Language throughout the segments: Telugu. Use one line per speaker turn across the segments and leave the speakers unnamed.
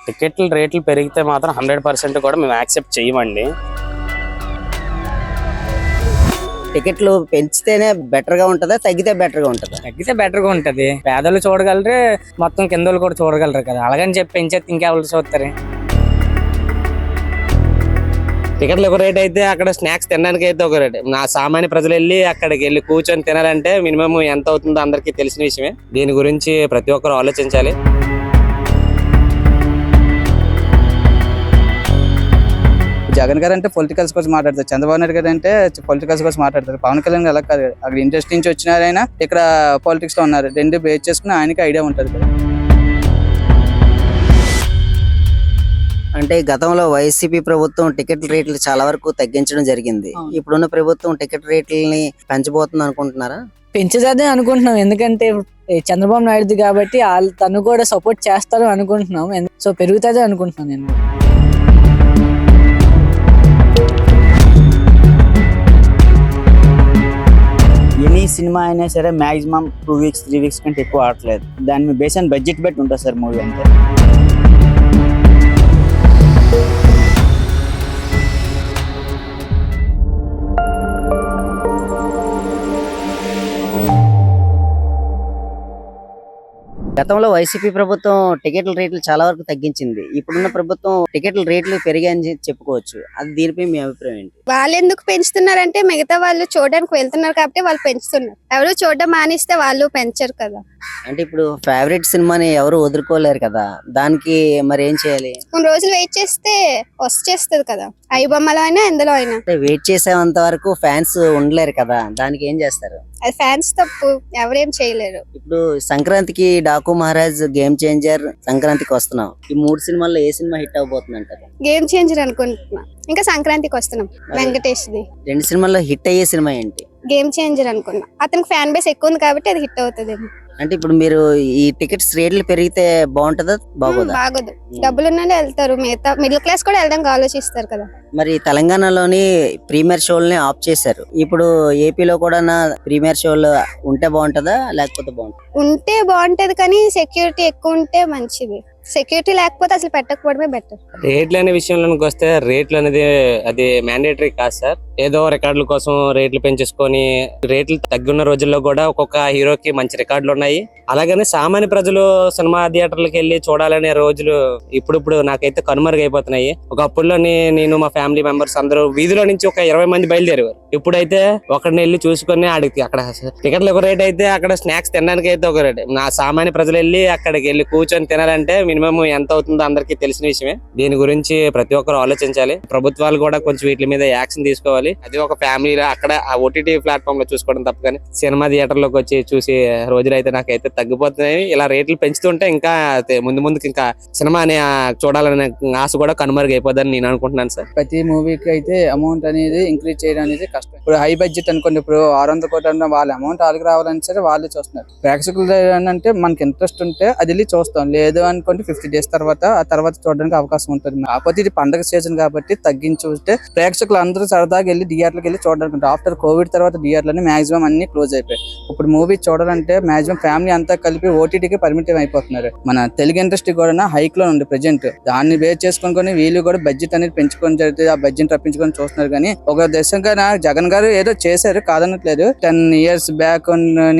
టికెట్ల రేట్లు పెరిగితే మాత్రం 100% కూడా మేము యాక్సెప్ట్ చేయమండి.
టికెట్లు పెంచితేనే బెటర్ గా ఉంటుందా, తగ్గితే బెటర్ గా ఉంటుందా?
తగ్గితే బెటర్ గా ఉంటది. పేదలు చూడగలరు, మొత్తం కిందలు కూడా చూడగలరు కదా. అలాగని చెప్పి పెంచేస్తే ఇంకెవరు చూస్తారు?
టికెట్లు ఒక రేట్ అయితే అక్కడ స్నాక్స్ తినడానికి అయితే ఒక రేట్. నా సామాన్య ప్రజలు అక్కడికి వెళ్ళి కూర్చొని తినాలంటే మినిమం ఎంత అవుతుందో అందరికీ తెలిసిన విషయమే. దీని గురించి ప్రతి ఒక్కరు ఆలోచించాలి.
జగన్ గారు అంటే పొలిటికల్స్ కోసం మాట్లాడతారు, చంద్రబాబు నాయుడు గారు అంటే పొలిటికల్స్ కోసం మాట్లాడతారు. పవన్ కళ్యాణ్ అలా కాదు, అక్కడ ఇండస్ట్రీ నుంచి వచ్చినారైనా ఇక్కడ పాలిటిక్స్ లో ఉన్నారు. రెండు బేస్ చేసుకుని ఆయనకి ఐడియా ఉంటుంది కదా.
అంటే గతంలో వైసీపీ ప్రభుత్వం టికెట్ రేట్లు చాలా వరకు తగ్గించడం జరిగింది. ఇప్పుడున్న ప్రభుత్వం టికెట్ రేట్లని పెంచబోతుంది అనుకుంటున్నారా?
పెంచదని అనుకుంటున్నాం, ఎందుకంటే చంద్రబాబు నాయుడు కాబట్టి తను కూడా సపోర్ట్ చేస్తారు అనుకుంటున్నాం. సో పెరుగుతుంది అనుకుంటున్నాను నేను.
ఎనీ సినిమా అయినా సరే మాక్సిమం 2 వీక్స్ 3 వీక్స్ కంటే ఎక్కువ ఆడలేదు. దాని మీద బేస్ అండ్ బడ్జెట్ బట్టి ఉంటుంది సార్ మూవీ అంతే.
గతంలో వైసీపీ ప్రభుత్వం టికెట్ల రేట్లు చాలా వరకు తగ్గించింది. ఇప్పుడున్న ప్రభుత్వం టికెట్ల రేట్లు పెరిగాయని చెప్పుకోవచ్చు. అది దీనిపై మీ అభిప్రాయం ఏంటి?
వాళ్ళు ఎందుకు పెంచుతున్నారంటే మిగతా వాళ్ళు చూడడానికి వెళ్తున్నారు కాబట్టి వాళ్ళు పెంచుతున్నారు. ఎవరు చూడడం మానేస్తే వాళ్ళు పెంచరు కదా.
అంటే ఇప్పుడు ఫేవరెట్ సినిమాని ఎవరు వదులుకోలేరు కదా, దానికి మరి ఏం చేయాలి?
కొన్ని రోజులు వెయిట్ చేస్తే వచ్చేస్తుంది కదా, ఐ బొమ్మలో అయినా ఎందులో అయినా.
వెయిట్ చేసేంత వరకు ఫ్యాన్స్ ఉండలేరు కదా, దానికి ఏం చేస్తారు?
అది ఫ్యాన్స్ తప్పు, ఎవరేం చేయలేరు.
ఇప్పుడు సంక్రాంతికి డాకు మహారాజ్, గేమ్ చేంజర్, సంక్రాంతికి వస్తున్నాం. ఈ 3 సినిమాల్లో ఏ సినిమా హిట్ అవబోతుంది అంటారు?
గేమ్ చేంజర్ అనుకుంటున్నా. ఇంకా సంక్రాంతికి వస్తున్నాం వెంకటేష్ ది.
2 సినిమాల్లో హిట్ అయ్యే సినిమా ఏంటి?
గేమ్ చేంజర్ అనుకున్నా. అతనికి ఫ్యాన్ బేస్ ఎక్కువ ఉంది కాబట్టి అది హిట్ అవుతుంది.
అంటే ఇప్పుడు మీరు ఈ టికెట్స్ రేట్లు పెరిగితే బాగుంటుందా బాగోదా?
బాగోదు. డబ్బులు ఉన్న వెళ్తారు, మిగతా మిడిల్ క్లాస్ కూడా వెళ్ళడానికి ఆలోచిస్తారు కదా.
మరి తెలంగాణలోని ప్రీమియర్ షోల్ని ఆఫ్ చేశారు. ఇప్పుడు ఏపీలో కూడా ప్రీమియర్ షోలు ఉంటే బాగుంటుందా లేకపోతే బాగుంటుంది?
ఉంటే బాగుంటది, కానీ సెక్యూరిటీ ఎక్కువ ఉంటే మంచిది. సెక్యూరిటీ లేకపోతే అసలు పెట్టకపోవడమే బెటర్.
రేట్లు అనే విషయంలోకి వస్తే రేట్లు అనేది అది మ్యాండేటరీ కాదు సార్. ఏదో రికార్డుల కోసం రేట్లు పెంచేసుకొని, రేట్లు తగ్గున్న రోజుల్లో కూడా ఒక్కొక్క హీరోకి మంచి రికార్డులు ఉన్నాయి. అలాగనే సామాన్య ప్రజలు సినిమా థియేటర్లకు వెళ్ళి చూడాలనే రోజులు ఇప్పుడు నాకైతే కనుమరుగైపోతున్నాయి. ఒకప్పుడులో నేను మా ఫ్యామిలీ మెంబర్స్ అందరూ వీధిలో నుంచి ఒక 20 మంది బయలుదేరేవారు. ఇప్పుడైతే ఒకరిని వెళ్ళి చూసుకొని ఆడికి అక్కడ టికెట్లు ఒక రేట్ అయితే అక్కడ స్నాక్స్ తినడానికి అయితే ఒక రేట్. నా సామాన్య ప్రజలు అక్కడికి వెళ్ళి కూర్చొని తినాలంటే మినిమం ఎంత అవుతుందో అందరికీ తెలిసిన విషయమే. దీని గురించి ప్రతి ఒక్కరు ఆలోచించాలి. ప్రభుత్వాలు కూడా కొంచెం వీటి మీద యాక్షన్ తీసుకోవాలి. అది ఒక ఫ్యామిలీలో అక్కడ ఆ ఓటీటీ ప్లాట్ఫామ్ లో చూసుకోవడం తప్ప, కానీ సినిమా థియేటర్ లోకి వచ్చి చూసి రోజులు అయితే నాకైతే తగ్గిపోతున్నాయి. ఇలా రేట్లు పెంచుతుంటే ఇంకా ముందుకి ఇంకా సినిమా అనే చూడాలనే ఆశ కూడా కనుమరుగైపోద్దని నేను అనుకుంటున్నాను సార్.
ప్రతి మూవీకి అయితే అమౌంట్ అనేది ఇంక్రీజ్ చేయడం అనేది కష్టం. ఇప్పుడు హై బడ్జెట్ అనుకోండి, ఇప్పుడు 600 కోట్ల వాళ్ళ అమౌంట్ వాళ్ళకి రావాలని సరే వాళ్ళు చూస్తున్నారు. ప్రేక్షకులు అంటే మనకి ఇంట్రెస్ట్ ఉంటే అది వెళ్ళి చూస్తాం, లేదు అనుకోండి 50 days తర్వాత ఆ తర్వాత చూడడానికి అవకాశం ఉంటుంది. కాకపోతే ఇది పండుగ సీజన్ కాబట్టి తగ్గించి చూస్తే ప్రేక్షకులు అందరూ సరదాగా వెళ్ళి థియేటర్కి వెళ్ళి చూడడానికి ఉంటుంది. ఆఫ్టర్ కోవిడ్ తర్వాత థియేటర్లని మాక్సిమం అన్ని క్లోజ్ అయిపోయాయి. ఇప్పుడు మూవీ చూడాలంటే మాక్సిమం ఫ్యామిలీ అంతా కలిపి ఓటీటీకి పరిమితం అయిపోతున్నారు. మన తెలుగు ఇండస్ట్రీ కూడా హైక్ లో ఉంది ప్రెజెంట్. దాన్ని బేస్ చేసుకొని వీళ్ళు కూడా బడ్జెట్ అనేది పెంచుకొని జరుగుతుంది, ఆ బడ్జెట్ రప్పించుకొని చూస్తున్నారు. కానీ ఒక దశగా జగన్ గారు ఏదో చేశారు కాదనట్లేదు. 10 years బ్యాక్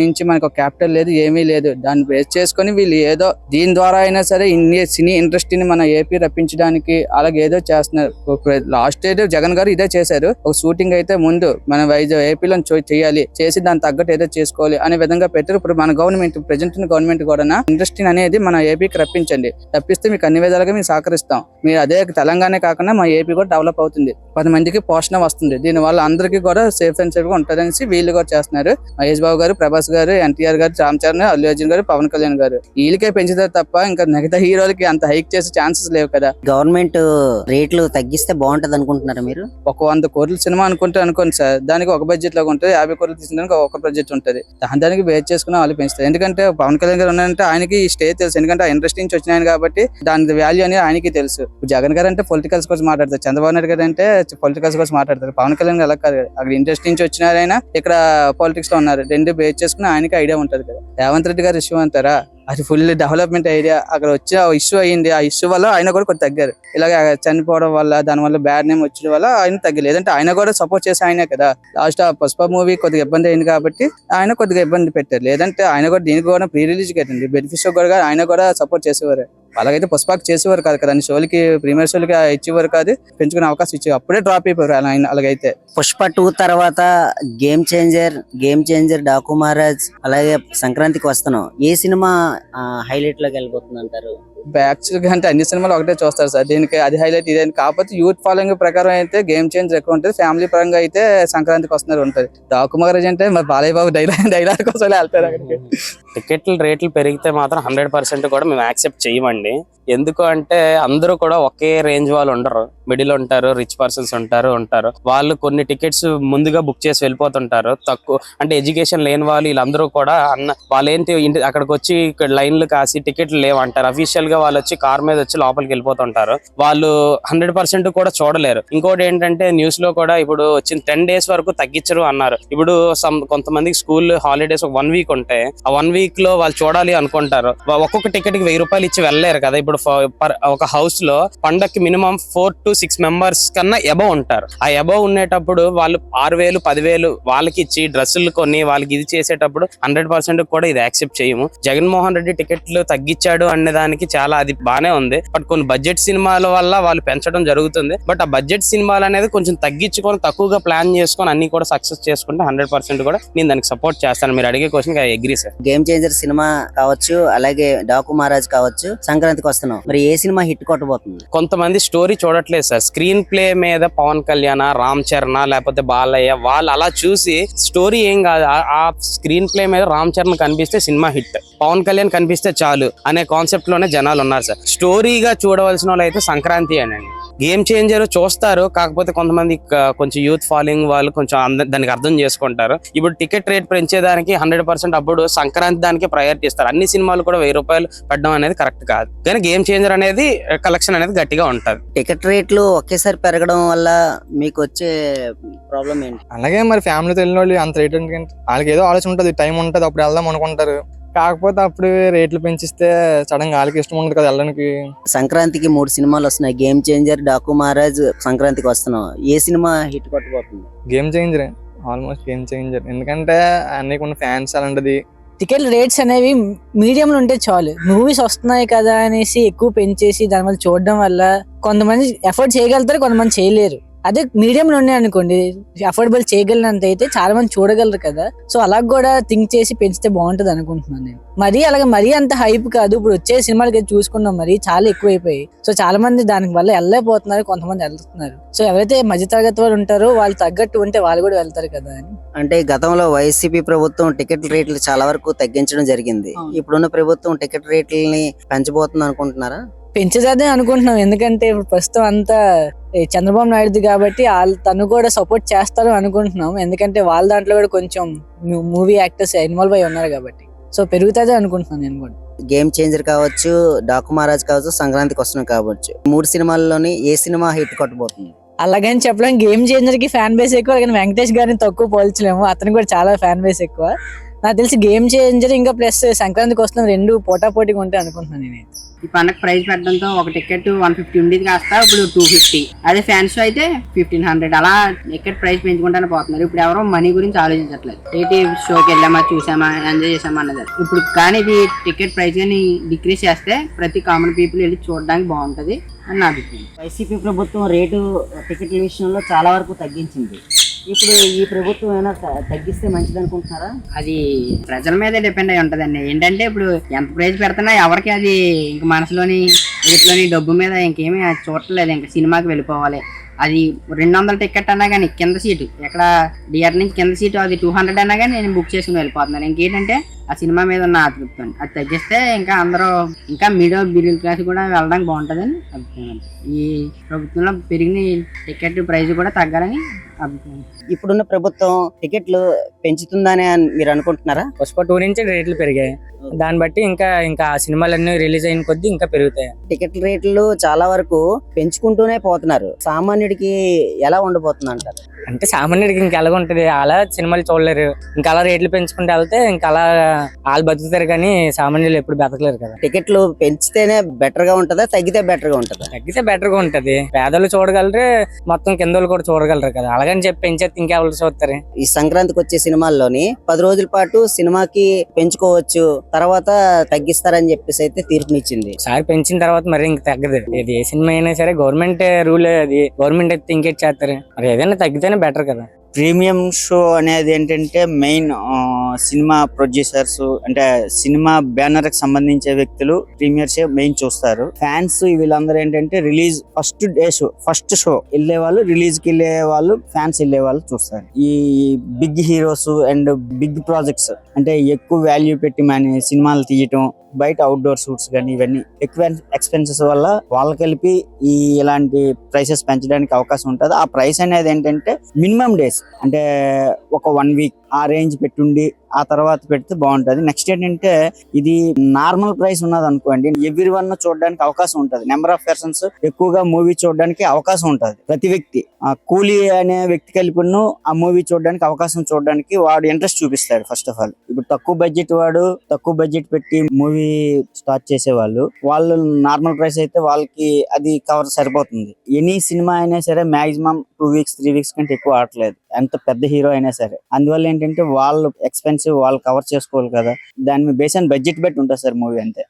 నుంచి మనకు ఒక క్యాపిటల్ లేదు, ఏమీ లేదు. దాన్ని బేస్ చేసుకొని వీళ్ళు ఏదో దీని ద్వారా అయినా సరే సినీ ఇండస్ట్రీని మన ఏపీ రప్పించడానికి అలాగే ఏదో చేస్తున్నారు. లాస్ట్ ఇయర్ జగన్ గారు ఇదే చేశారు. ఒక షూటింగ్ అయితే ముందు మన ఏపీలో చేయాలి, చేసి దాని తగ్గట్టు ఏదో చేసుకోవాలి అనే విధంగా పెట్టారు. ఇప్పుడు మన గవర్నమెంట్ ప్రెజెంట్ గవర్నమెంట్ కూడా ఇండస్ట్రీ అనేది మన ఏపీకి రప్పించండి, తప్పిస్తే మీకు అన్ని విధాలుగా మేము సహకరిస్తాం. మీరు అదే తెలంగాణ కాకుండా మా ఏపీ కూడా డెవలప్ అవుతుంది, 10 మందికి పోషణ వస్తుంది, దీని వల్ల అందరికీ కూడా సేఫ్ అండ్ సేఫ్ గా ఉంటదనేసి వీళ్ళు కూడా చేస్తున్నారు. మహేష్ బాబు గారు, ప్రభాస్ గారు, ఎన్టీఆర్ గారు, రామ్ చరణ్, అల్లు అర్జున్ గారు, పవన్ కళ్యాణ్ గారు వీళ్ళకే పెంచుతారు తప్ప ఇంకా మిగతా హీరోలకి అంత హైక్ చేసే ఛాన్సెస్ లేవు కదా.
గవర్నమెంట్ రేట్లు తగ్గిస్తే బాగుంటది అనుకుంటున్నారా మీరు?
ఒక 100 కోట్ల సినిమా అనుకోండి సార్, దానికి ఒక బడ్జెట్ లాగా ఉంటుంది. 50 కోట్లు తీసుకోవడానికి ఒక బడ్జెట్ ఉంటుంది. దానికి బేస్ చేసుకుని వాళ్ళు పెంచుతారు. ఎందుకంటే పవన్ కళ్యాణ్ గారు ఉన్నారంటే ఆయనకి ఈ స్టేజ్ తెలుసు, ఎందుకంటే ఆ ఇండస్ట్రీ నుంచి వచ్చినాయని కాబట్టి దాని వాల్యూ అనేది ఆయనకి తెలుసు. జగన్ గారు అంటే పొలిటికల్స్ కోసం మాట్లాడతారు, చంద్రబాబు నాయుడు గారు అంటే పొలిటికల్స్ కోసం మాట్లాడతారు. పవన్ కళ్యాణ్ గారు అలా కాదు, అక్కడ ఇండస్ట్రీ నుంచి వచ్చినారైనా ఇక్కడ పాలిటిక్స్ లో ఉన్నారు. రెండు బేస్ చేసుకుని ఆయనకి ఐడియా ఉంటది కదా. రేవంత్ రెడ్డి గారు ఇష్యూ అంటారా, అది ఫుల్ డెవలప్మెంట్ ఏరియా. అక్కడ వచ్చి ఇష్యూ అయ్యింది, ఆ ఇష్యూ వల్ల ఆయన కూడా కొంచెం తగ్గారు. ఇలాగ చనిపోవడం వల్ల దాని వల్ల బ్యాడ్ నేమ్ వచ్చడం వల్ల ఆయన తగ్గలేదు. లేదంటే ఆయన కూడా సపోర్ట్ చేసి ఆయనే కదా. లాస్ట్ ఆ పుష్ప మూవీ కొద్దిగా ఇబ్బంది అయింది కాబట్టి ఆయన కొద్దిగా ఇబ్బంది పెట్టారు. లేదంటే ఆయన కూడా దీనికి కూడా ప్రీ రిలీజ్ కట్టండి బెనిఫిట్స్ కూడా ఆయన కూడా సపోర్ట్ చేసేవారు. అలాగైతే పుష్పకి చేసేవారు కాదు కదా, అన్ని షోలకి ప్రీమియర్ షోలకి ఇచ్చేవారు కాదు, పెంచుకునే అవకాశం ఇచ్చేవారు. అప్పుడే డ్రాప్ అయిపోయారు ఆయన. అలాగైతే
పుష్ప 2 తర్వాత గేమ్ చేంజర్, డాకు మహారాజ్, అలాగే సంక్రాంతికి వస్తున్నాం. ఏ సినిమా హైలైట్ లోకి వెళ్ళిపోతుంది అంటారు?
యాక్చువల్గా అంటే అన్ని సినిమాలు ఒకటే చూస్తారు సార్. దీనికి అది హైలైట్ ఇదే కాకపోతే యూత్ ఫాలోయింగ్ ప్రకారం అయితే గేమ్ చేంజ్ ఎక్కువ ఉంటుంది. ఫ్యామిలీ పరంగా అయితే సంక్రాంతికి వస్తున్నారు ఉంటుంది. డాకు మహారాజ్ అంటే మరి బాలయ్య బాబు డైలాగ్ కోసం వెళ్తారు అక్కడికి.
టికెట్లు రేట్లు పెరిగితే మాత్రం 100% కూడా మేము యాక్సెప్ట్ చేయమండి. ఎందుకు అంటే అందరూ కూడా ఒకే రేంజ్ వాళ్ళు ఉండరు. మిడిల్ ఉంటారు, రిచ్ పర్సన్స్ ఉంటారు. వాళ్ళు కొన్ని టికెట్స్ ముందుగా బుక్ చేసి వెళ్ళిపోతుంటారు. తక్కువ అంటే ఎడ్యుకేషన్ లేని వాళ్ళు వీళ్ళందరూ కూడా వాళ్ళేంటి అక్కడికి వచ్చి లైన్లు కాసి టికెట్లు లేవంటారు. అఫీషియల్ గా వాళ్ళు వచ్చి కార్ మీద వచ్చి లోపలికి వెళ్ళిపోతుంటారు. వాళ్ళు 100% కూడా చూడలేరు. ఇంకోటి ఏంటంటే న్యూస్ లో కూడా ఇప్పుడు వచ్చిన 10 days వరకు తగ్గించరు అన్నారు. ఇప్పుడు కొంతమందికి స్కూల్ హాలిడేస్ 1 week ఉంటాయి. ఆ 1 week లో వాళ్ళు చూడాలి అనుకుంటారు. ఒక్కొక్క టికెట్ కి 1000 రూపాయలు ఇచ్చి వెళ్ళలేరు కదా. ఇప్పుడు ఒక హౌస్ లో పండక్కి మినిమం 4 to 6 members కన్నా అబవ్ ఉంటారు. ఆ అబవ్ ఉండేటప్పుడు వాళ్ళు 6000 10,000 వాళ్ళకి ఇచ్చి డ్రెస్సులు కొని వాళ్ళకి ఇది చేసేటప్పుడు 100% కూడా ఇది యాక్సెప్ట్ చేయము. జగన్మోహన్ రెడ్డి టికెట్లు తగ్గించాడు అనే దానికి చాలా అది బానే ఉంది. బట్ కొన్ని బడ్జెట్ సినిమాల వల్ల వాళ్ళు పెంచడం జరుగుతుంది. బట్ ఆ బడ్జెట్ సినిమాలు అనేది కొంచెం తగ్గించుకొని తక్కువగా ప్లాన్ చేసుకొని అన్ని కూడా సక్సెస్ చేసుకుంటే 100% కూడా నేను దానికి సపోర్ట్ చేస్తాను. మీరు అడిగే question agree sir.
Game changer cinema కావచ్చు, అలాగే డాకు మహారాజ్ కావచ్చు, సంక్రాంతికి వస్తున్నాం. మరి ఏ సినిమా హిట్ కొట్టబోతుంది?
కొంతమంది స్టోరీ చూడట్లేదు సార్. స్క్రీన్ ప్లే మీద పవన్ కళ్యాణ్, రామ్ చరణ్ లేకపోతే బాలయ్య వాళ్ళు అలా చూసి స్టోరీ ఏం కాదు, ఆ స్క్రీన్ ప్లే మీద రామ్ చరణ్ కనిపిస్తే సినిమా హిట్, పవన్ కళ్యాణ్ కనిపిస్తే చాలు అనే కాన్సెప్ట్ లోనే జనాలు ఉన్నారు సార్. స్టోరీగా చూడవలసిన వాళ్ళు అయితే సంక్రాంతి అనండి. గేమ్ చేంజర్ చూస్తారు, కాకపోతే కొంతమంది కొంచెం యూత్ ఫాలోయింగ్ వాళ్ళు కొంచెం దానికి అర్థం చేసుకుంటారు. ఇప్పుడు టికెట్ రేట్ పెంచేదానికి 100% అప్పుడు సంక్రాంతి దానికి ప్రయారిటీ ఇస్తారు. అన్ని సినిమాలు కూడా 1000 రూపాయలు పెట్టడం అనేది కరెక్ట్ కాదు. కానీ గేమ్ చేంజర్ అనేది కలెక్షన్ అనేది గట్టిగా ఉంటది.
టికెట్ రేట్లు ఒకేసారి పెరగడం వల్ల మీకు వచ్చే ప్రాబ్లం ఏంటి?
అలాగే మరి ఫ్యామిలీతో వెళ్ళిన వాళ్ళు అంత రేట్ ఎందుకంటే వాళ్ళకి ఏదో ఆలోచన ఉంటుంది, టైం ఉంటుంది, అప్పుడు వెళ్దాం అనుకుంటారు. కాకపోతే అప్పుడు రేట్లు పెంచిస్తే సడన్ గా వాళ్ళకి ఇష్టం ఉండదు కదా వెళ్ళడానికి.
సంక్రాంతికి 3 సినిమాలు వస్తున్నాయి. గేమ్ చేంజర్, డాకు మహారాజ్, సంక్రాంతికి వస్తున్నాం. ఏ సినిమా హిట్ కొట్టబోతుంది?
Game changer, almost game changer. ఎందుకంటే అన్నికి ఉన్న ఫ్యాన్స్ అలాంటిది.
టికెట్ రేట్స్ అనేవి మీడియంలో ఉంటే చాలు. మూవీస్ వస్తున్నాయి కదా అనేసి ఎక్కువ పెంచేసి దాని వల్ల చూడడం వల్ల కొంతమంది ఎఫర్ట్ చేయగలుగుతారు, కొంతమంది చేయలేరు. అదే మీడియంలో ఉన్నాయి అనుకోండి, అఫోర్డబుల్ చేయగలిగినంత అయితే చాలా మంది చూడగలరు కదా. సో అలా కూడా థింక్ చేసి పెంచితే బాగుంటది అనుకుంటున్నాను నేను. మరీ అంత హైప్ కాదు. ఇప్పుడు వచ్చే సినిమాలకి చూసుకున్నాం, మరి చాలా ఎక్కువైపోయి. సో చాలా మంది దానికి వల్ల వెళ్ళలేకపోతున్నారు, కొంతమంది వెళ్తున్నారు. సో ఎవరైతే మధ్యతరగతి వాళ్ళు ఉంటారో వాళ్ళు తగ్గట్టు ఉంటే వాళ్ళు కూడా వెళ్తారు కదా అని.
అంటే గతంలో వైసీపీ ప్రభుత్వం టికెట్ రేట్లు చాలా వరకు తగ్గించడం జరిగింది. ఇప్పుడున్న ప్రభుత్వం టికెట్ రేట్లని పెంచబోతుంది అనుకుంటున్నారా?
పెంచదే అనుకుంటున్నాం. ఎందుకంటే ఇప్పుడు ప్రస్తుతం అంతా చంద్రబాబు నాయుడు కాబట్టి తను కూడా సపోర్ట్ చేస్తారు అనుకుంటున్నాం. ఎందుకంటే వాళ్ళ దాంట్లో కూడా కొంచెం మూవీ యాక్టర్స్ ఇన్వాల్వ్ అయి ఉన్నారు కాబట్టి. సో పెరుగుతుందే అనుకుంటున్నాను నేను కూడా.
గేమ్ చేంజర్ కావచ్చు, డాకు మహారాజ్ కావచ్చు, సంక్రాంతికి వస్తున్నాం కావచ్చు, 3 సినిమాల్లోని ఏ సినిమా హిట్ కొట్టబోతుంది?
అలాగని చెప్పలేం. గేమ్ చేంజర్ కి ఫ్యాన్ బేస్ ఎక్కువ, కానీ వెంకటేష్ గారిని తక్కువ పోల్చలేము. అతను కూడా చాలా ఫ్యాన్ బేస్ ఎక్కువ. నాకు తెలిసి గేమ్ చేంజర్ ఇంకా ప్లస్ సంక్రాంతికి వస్తున్నాం 2 పోటాపోటీగా ఉంటాయి అనుకుంటున్నాను నేను.
ఈ పండగ ప్రైస్ పెట్టడంతో ఒక టికెట్ 150 ఉండేది కాస్త ఇప్పుడు 250. అదే ఫ్యాన్స్ అయితే 1500 అలా టికెట్ ప్రైస్ పెంచుకుంటానే పోతున్నారు. ఇప్పుడు ఎవరో మనీ గురించి ఆలోచించట్లేదు. ఏంటి షోకి వెళ్ళామా, చూసామా, ఎంజాయ్ చేసామా అన్నది. ఇప్పుడు కానీ ఇది టికెట్ ప్రైస్ కానీ డిక్రీస్ చేస్తే ప్రతి కామన్ పీపుల్ వెళ్ళి చూడడానికి బాగుంటది అని నా అభిప్రాయం.
వైసీపీ ప్రభుత్వం రేటు టికెట్ల విషయంలో చాలా వరకు తగ్గించింది. ఇప్పుడు ఈ ప్రభుత్వం ఏమైనా తగ్గిస్తే మంచిది అనుకుంటున్నారా?
అది ప్రజల మీద డిపెండ్ అయి ఉంటదండి. ఏంటంటే ఇప్పుడు ఎంత ప్రైస్ పెడుతున్నా ఎవరికి అది ఇంక మనసులోని ఎదుట్లోని డబ్బు మీద ఇంకేమీ చూడట్లేదు. ఇంకా సినిమాకి వెళ్ళిపోవాలి. అది 200 టికెట్ అన్నా కానీ కింద సీటు ఎక్కడ డిఆర్ నుంచి కింద సీటు అది 200 అన్నా కానీ నేను బుక్ చేసుకుని వెళ్ళిపోతున్నాను. ఇంకేంటంటే ఆ సినిమా మీద ఉన్న ఆతృప్తి అది తగ్గిస్తే ఇంకా అందరూ ఇంకా మిడిల్ క్లాస్ కూడా వెళ్ళడానికి బాగుంటుందని అభిప్రాయం. ఈ ప్రభుత్వంలో పెరిగిన టికెట్ ప్రైస్ కూడా తగ్గాలని అభిప్రాయం.
ఇప్పుడున్న ప్రభుత్వం టికెట్లు పెంచుతుందని మీరు అనుకుంటున్నారా?
పుష్ప 2 నుంచి రేట్లు పెరిగాయి. దాన్ని బట్టి ఇంకా సినిమాలన్నీ రిలీజ్ అయిన కొద్దీ ఇంకా పెరుగుతాయి.
టికెట్ రేట్లు చాలా వరకు పెంచుకుంటూనే పోతున్నారు. సామాన్య సామాన్యుడికి ఎలా ఉండబోతుంది అంటారు?
అంటే సామాన్యుడికి ఇంకా ఎలాగ ఉంటది, అలా సినిమాలు చూడలేరు. ఇంకా అలా రేట్లు పెంచుకుంటూ వెళ్తే ఇంకా అలా వాళ్ళు బతుకుతారు, కానీ సామాన్యులు ఎప్పుడు బతకలేరు కదా.
టికెట్లు పెంచితేనే బెటర్ గా ఉంటుందా, తగ్గితే బెటర్ గా ఉంటుందా?
తగ్గితే బెటర్ గా ఉంటది. పేదలు చూడగలరు, మొత్తం కింద వాళ్ళు కూడా చూడగలరు కదా. అలాగని చెప్పి పెంచేస్తే ఇంకెవరు చూస్తారు?
ఈ సంక్రాంతికి వచ్చే సినిమాల్లోని 10 రోజుల పాటు సినిమాకి పెంచుకోవచ్చు, తర్వాత తగ్గిస్తారని చెప్పేసి అయితే తీర్పునిచ్చింది.
ఒకసారి పెంచిన తర్వాత మరి ఇంక తగ్గదు. ఇది ఏ సినిమా అయినా సరే గవర్నమెంట్ రూల్, అది గవర్నమెంట్ అయితే ఇంకేట్ చేస్తారు. మరి ఏదైనా తగ్గితేనే బెటర్ కదా.
ప్రీమియం షో అనేది ఏంటంటే మెయిన్ సినిమా ప్రొడ్యూసర్స్ అంటే సినిమా బ్యానర్ కి సంబంధించే వ్యక్తులు ప్రీమియర్ షో మెయిన్ చూస్తారు. ఫ్యాన్స్ వీళ్ళందరూ ఏంటంటే రిలీజ్ ఫస్ట్ షో వెళ్ళే వాళ్ళు, రిలీజ్ కి వెళ్ళే వాళ్ళు, ఫ్యాన్స్ వెళ్ళే వాళ్ళు చూస్తారు. ఈ big heroes and big projects అంటే ఎక్కువ వాల్యూ పెట్టి మన సినిమాలు తీయటం, బయట అవుట్డోర్ షూట్స్ కానీ ఇవన్నీ ఎక్కువ ఎక్స్పెన్సెస్ వల్ల వాళ్ళకి కలిపి ఈ ఇలాంటి ప్రైసెస్ పెంచడానికి అవకాశం ఉంటుంది. ఆ ప్రైస్ అనేది ఏంటంటే మినిమం డేస్ అంటే ఒక 1 వీక్ ఆ రేంజ్ పెట్టుండి ఆ తర్వాత పెడితే బాగుంటది. నెక్స్ట్ ఏంటంటే ఇది నార్మల్ ప్రైస్ ఉన్నది అనుకోండి, ఎవ్రీ వన్ చూడడానికి అవకాశం ఉంటది. నెంబర్ ఆఫ్ పర్సన్స్ ఎక్కువగా మూవీ చూడడానికి అవకాశం ఉంటది. ప్రతి వ్యక్తి కూలీ అనే వ్యక్తి కలిపి ఆ మూవీ చూడడానికి వాడు ఇంట్రెస్ట్ చూపిస్తాడు. ఫస్ట్ ఆఫ్ ఆల్ ఇప్పుడు తక్కువ బడ్జెట్ పెట్టి మూవీ స్టార్ట్ చేసే వాళ్ళు నార్మల్ ప్రైస్ అయితే వాళ్ళకి అది కవర్ సరిపోతుంది. ఎనీ సినిమా అయినా సరే మాక్సిమం 2 వీక్స్ 3 వీక్స్ కంటే ఎక్కువ ఆడట్లేదు, ఎంత పెద్ద హీరో అయినా సరే. అందువల్ల ఏంటంటే వాళ్ళు ఎక్స్పెన్సివ్ వాళ్ళు కవర్ చేసుకోవాలి కదా, దాని మీద బేస్ అండ్ బడ్జెట్ బట్టి ఉంటుంది సార్ మూవీ అంతే.